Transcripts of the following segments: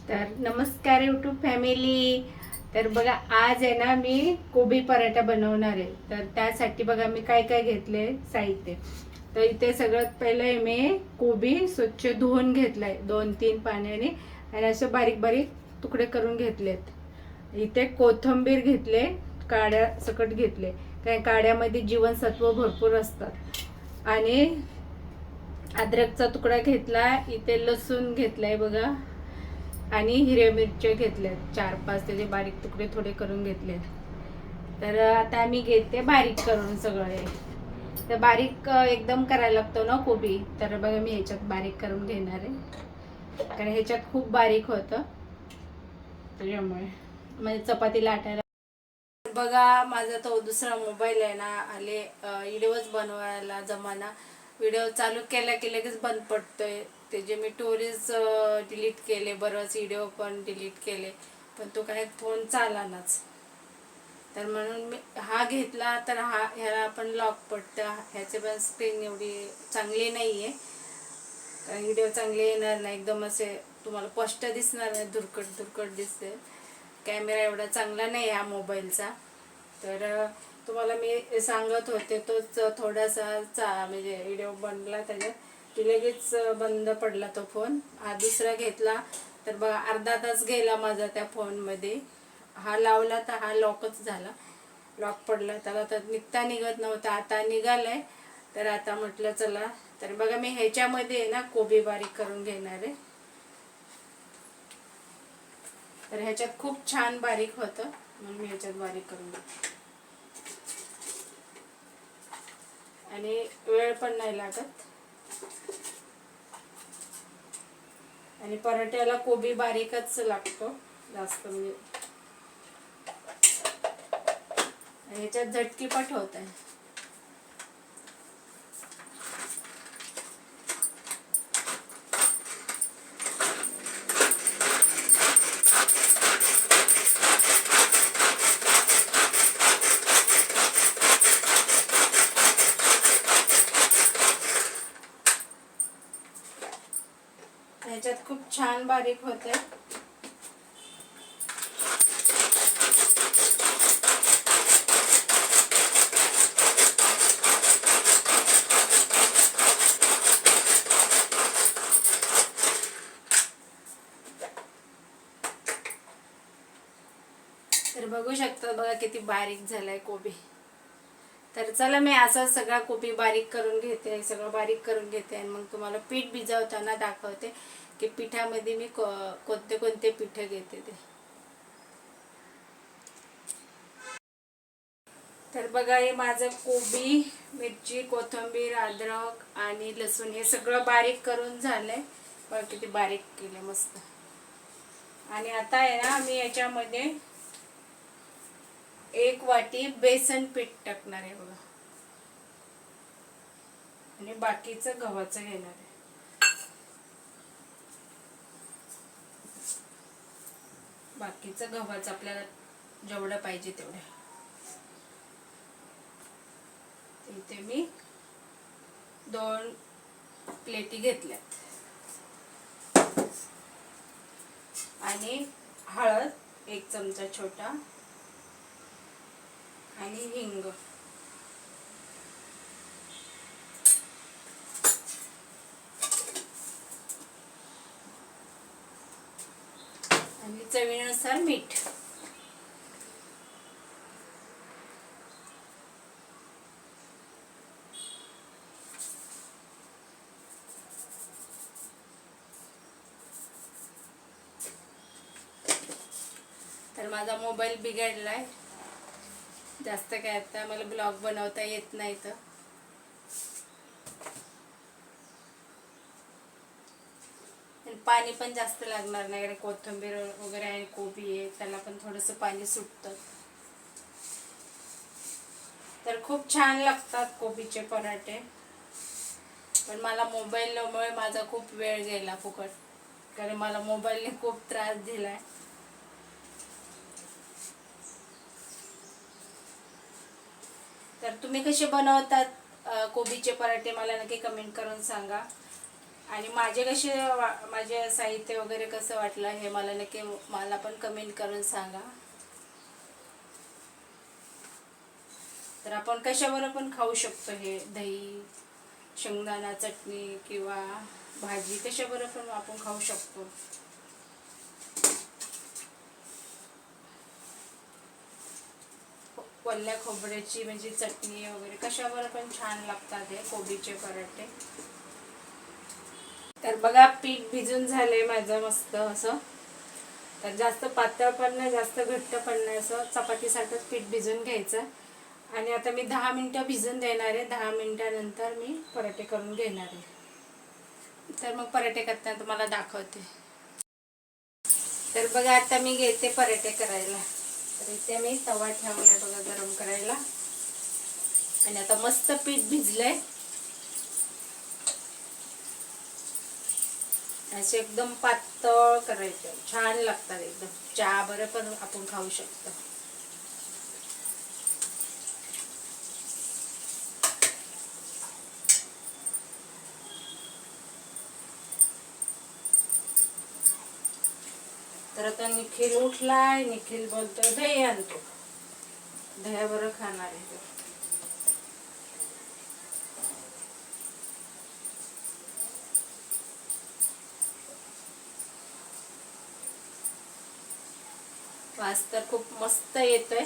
तर नमस्कार YouTube family. तर बघा, आज आहे ना मी कोबी पराठा बनवणार आहे. तर त्यासाठी बघा मी काय काय घेतले साहित्य. तर इथे सगळ्यात पहिले मी कोबी स्वच्छ धुवून घेतलाय 2-3 पाण्याने आणि असं बारीक बारीक तुकडे करून घेतलेत. इथे कोथिंबीर घेतले, काड्या सकट घेतले, कारण काड्यामध्ये जीवनसत्व भरपूर असतात. आणि अद्रकचा तुकडा घेतला, इथे लसूण घेतलाय बघा, आणि हिरव्या मिरच्या घेतल्यात 4-5, त्याचे बारीक तुकडे थोडे करून घेतले. तर आता मी घेते बारीक करून सगळे. तर बारीक एकदम करायला लागतो ना कोबी, तर बघा मी ह्याच्यात बारीक करून घेणार आहे, कारण ह्याच्यात खूप बारीक होतं त्याच्यामुळे म्हणजे चपाती लाटायला. बघा, माझा तो दुसरा मोबाईल आहे ना, आले व्हिडिओज बनवायला जमाना. व्हिडिओ चालू केला की लगेच बंद पडतोय. ते जे मी स्टोरेज डिलीट केले, बरंच व्हिडिओ पण डिलीट केले, पण तो काय फोन चालनाच. तर म्हणून मी हा घेतला. तर ह्याला पण लॉक पडतं. ह्याचे पण स्क्रीन एवढी चांगली नाही आहे, कारण व्हिडिओ चांगले येणार नाही, एकदम असे तुम्हाला स्पष्ट दिसणार नाही, धुरकट धुरकट दिसते. कॅमेरा एवढा चांगला नाही ह्या मोबाईलचा. तर तुम्हाला मी सांगत होते, तोच थोडासा म्हणजे व्हिडिओ बनला त्याच्यात की लगेच बंद पडला तो फोन. हा दुसरा घेतला तर बघा अर्धा तास गेला माझा त्या फोनमध्ये. हा लावला तर हा लॉकच झाला, लॉक पडला त्याला, तर निघता निघत नव्हता. आता निघालाय. तर आता म्हटलं चला. तर बघा मी ह्याच्यामध्ये ना कोबी बारीक करून घेणार आहे. तर ह्याच्यात खूप छान बारीक होतं, म्हणून मी ह्याच्यात बारीक करून घेते. आणि वेळ पण नाही लागत. आणि पराठ्याला कोबी बारीकच लागतो जास्त, म्हणजे ह्याच्यात झटकीपट होत आहे. ह्याच्यात खूप छान बारीक होते. तर बघू शकता बघा किती बारीक झालाय कोबी. तर चला मी असं सगळा कोबी बारीक करून घेते, सगळं बारीक करून घेते, आणि मग तुम्हाला पीठ भिजवताना दाखवते की पिठामध्ये मी कोणते कोणते पीठ घेते ते. तर बघा, हे माझं कोबी, मिरची, कोथिंबीर, अद्रक आणि लसूण हे सगळं बारीक करून झालंय. बघा किती बारीक केलं मस्त. आणि आता आहे ना मी याच्यामध्ये 1 वाटी बेसन पीठ टाकणार आहे बघा, आणि बाकीचं गव्हाचं घेणार आहे. बाकीचं गव्हाचं आपल्याला जेवढं पाहिजे तेवढं. इथे मी 2 प्लेटी घेतल्यात. आणि हळद 1 चमचा छोटा, आणि हिंग. आणि चवीनुसार मीठ. तर माझा मोबाईल बिघडलाय, जास्त काय आता मला ब्लॉग बनवता येत नाही. तर पाणी पण जास्त लागणार नाही, कोथिंबीर वगैरे आणि कोबी आहे, त्याला पण थोडंसं पाणी सुटतं. तर खूप छान लागतात कोबीचे पराठे. पण मला मोबाईलमुळे माझा खूप वेळ गेला फुकट, कारण मला मोबाईलने खूप त्रास दिलाय. तर तुम्ही कसे बनवतात कोबीचे पराठे मला नक्की कमेंट करून सांगा. आणि माझे साहित्य वगैरे कसं वाटलं हे मला पण कमेंट करून सांगा. तर आपण कशावर पण खाऊ शकतो. हे दही, शेंगदाणा चटणी किंवा भाजी कशावर पण आपण खाऊ शकतो. वल्ल्या खोबऱ्याची म्हणजे चटणी वगैरे कशावर पण छान लागतात हे कोबीचे पराठे. तर बघा पीठ भिजून झाले माझं मस्त असं. तर जास्त पातळ पण नाही जास्त घट्ट पण नाही, असं चपातीसारखंच पीठ भिजून घ्यायचं. आणि आता मी 10 मिनिटं भिजून देणार आहे. 10 मिनिटानंतर मी पराठे करून घेणार आहे. तर मग पराठे करताना तुम्हाला दाखवते. तर बघा आता मी घेते पराठे करायला. तर इथे मी तवा ठेवलाय बघा गरम करायला. आणि आता मस्त पीठ भिजलंय. असे एकदम पातळ करायचे, छान लागतात एकदम. चहा बरोबर पण आपण खाऊ शकतो. तर आता निखिल उठलाय. निखिल बोलतोय दही आणतो, दह्याबरोबर खाणार आहे. वास तर खूप मस्त येतोय.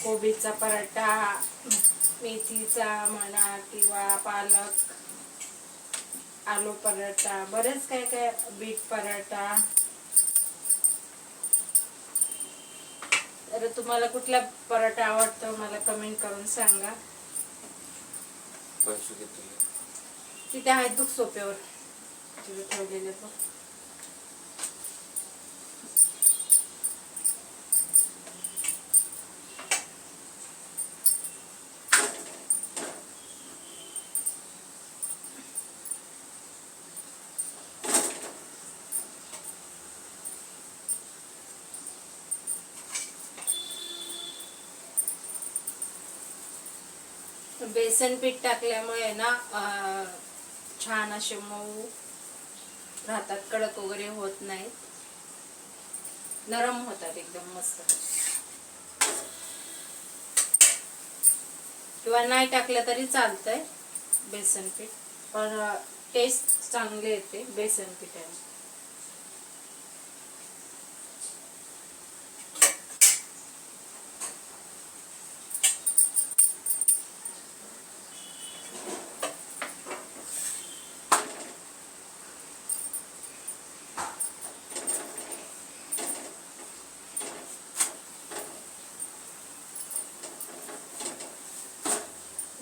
कोबीचा पराठा, मेथीचा म्हणा किंवा पालक, आलू पराठा, बरेच काय काय, बीट पराठा. तर तुम्हाला कुठला पराठा आवडतो मला कमेंट करून सांगा. तिथे आहेत बघ सोप्यावर ठेवलेले बघ. बेसन पीठ टाकल्यामुळे ना छान असे मऊ राहतात, कडक वगैरे होत नाहीत, नरम होतात एकदम मस्त. किंवा नाही टाकलं तरी चालतंय बेसन पीठ, पण टेस्ट चांगली येते बेसन पीठाने.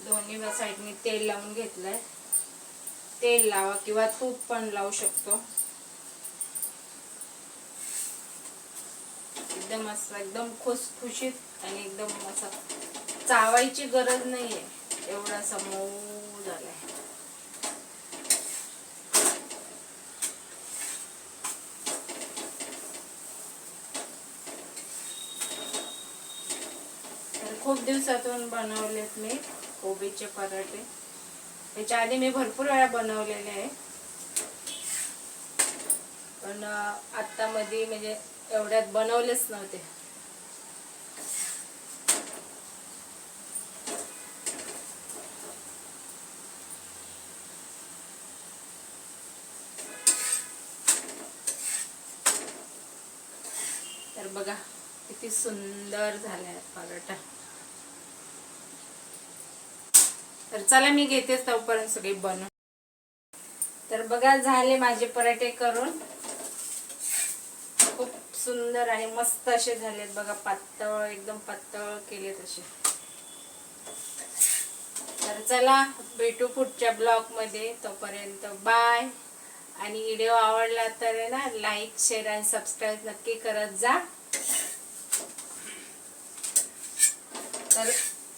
दोन्ही साईडनी तेल लावून घेतलंय. तेल लावा किंवा तूप पण लावू शकतो. एकदम असं एकदम खुसखुशीत आणि एकदम असं चावायची गरज नाहीये, एवढा असा मऊ झालाय. तर खूप दिवसातून बनवलेत मी कोबीचे पराठे. त्याच्या आधी मी भरपूर वेळा बनवलेले आहे, पण आता मध्ये म्हणजे एवढ्यात बनवलेच नव्हते. तर बघा किती सुंदर झालाय पराठा. तर चला मी घेतेच तोपर्यंत सगळे बनवून. तर बघा झाले माझे पराठे करून, खूप सुंदर आणि मस्त असे झालेत बघा. पातळ एकदम पातळ केले तसे. तर चला भेटू पुढच्या ब्लॉग मध्ये. तोपर्यंत बाय. आणि व्हिडिओ आवडला तर ना लाईक, शेअर आणि सबस्क्राईब नक्की करत जा. तर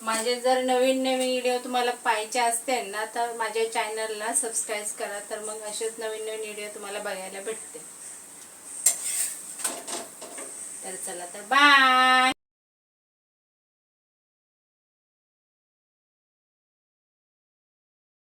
माझे जर नवीन नवीन व्हिडिओ तुम्हाला पाहायचे असतील ना तर माझ्या चॅनलला सबस्क्राईब करा, तर मग असेच नवीन नवीन व्हिडिओ तुम्हाला बघायला भेटते. तर चला तर बाय.